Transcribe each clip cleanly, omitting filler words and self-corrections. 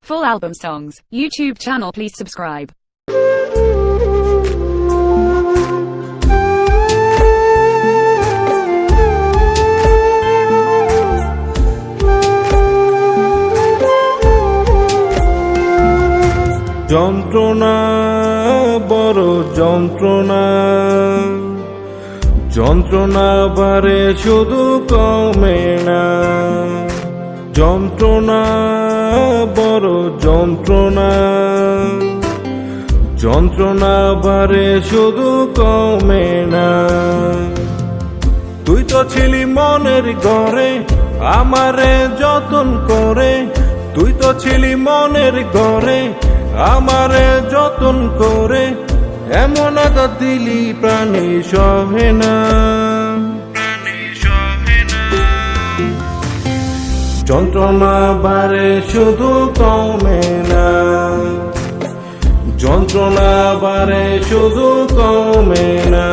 Full album songs. YouTube channel, please subscribe. যন্ত্রণা বড় যন্ত্রণা, যন্ত্রণা বারে শুধু কমে না। যন্ত্রণা বড় যন্ত্রণা, যন্ত্রণা বারে শুধু কমে না। তুই তো ছিলি মনের ঘরে আমারে যতন করে, তুই তো ছিলি মনের ঘরে আমারে যতন করে, এমন আঘাত দিলি প্রাণী সহে না। যন্ত্রণা বারে শুধু কমে না, যন্ত্রণা বারে শুধু কমে না।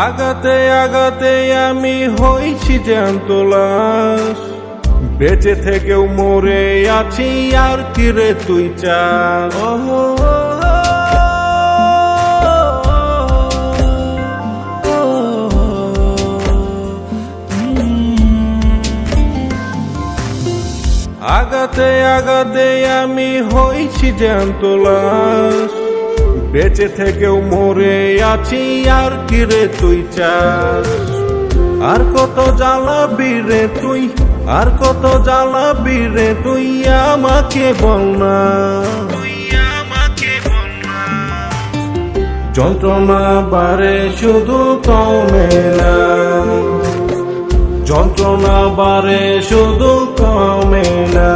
আগাতে আগাতে আমি হইছি জ্যান্ত লাশ, বেঁচে থেকেও মরে আছি আর কি রে তুই চাস। আগাতে আগাতে আমি হইছি জ্যান্ত লাশ, বেঁচে থেকেও মরে আছি আর কি রে তুই চাস। আর কত জ্বালাবি রে তুই, আর কত জ্বালাবি রে তুই আমাকে বল না। যন্ত্রণা বারে শুধু কমে না, যন্ত্রণা বারে শুধু কমে না।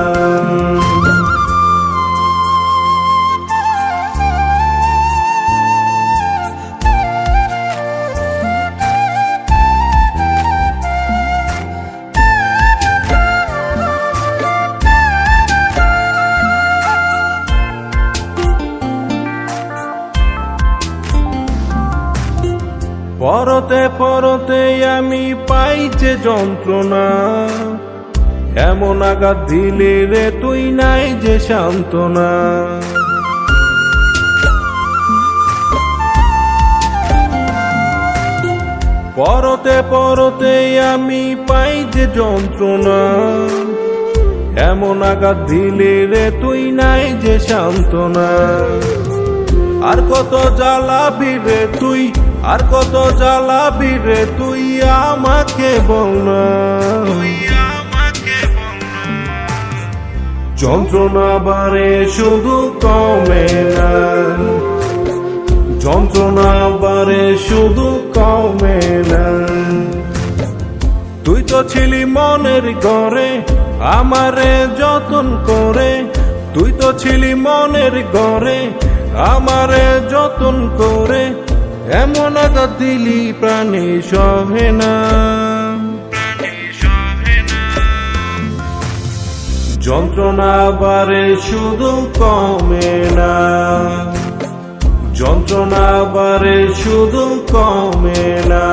পরতে পরতে আমি পাই যে যন্ত্রণা, এমন আঘাত দিলে রে তুই নাই যে সান্ত্বনা। পরতে পরতে আমি পাই যে যন্ত্রণা, এমন আঘাত দিলে রে তুই নাই যে সান্ত্বনা। আর কত জ্বালাবি রে তুই, আর কত জ্বালাবি রে তুই আমাকে বল না। যন্ত্রণা বারে শুধু কমে না, যন্ত্রণা বারে শুধু কমে না। তুই তো ছিলি মনের ঘরে আমারে যতন করে, তুই তো ছিলি মনের ঘরে আমারে যতন করে, এমন আঘাত দিলি প্রাণী সহে না। যন্ত্রণা বারে শুধু কমে না, যন্ত্রণা বারে শুধু কমে না।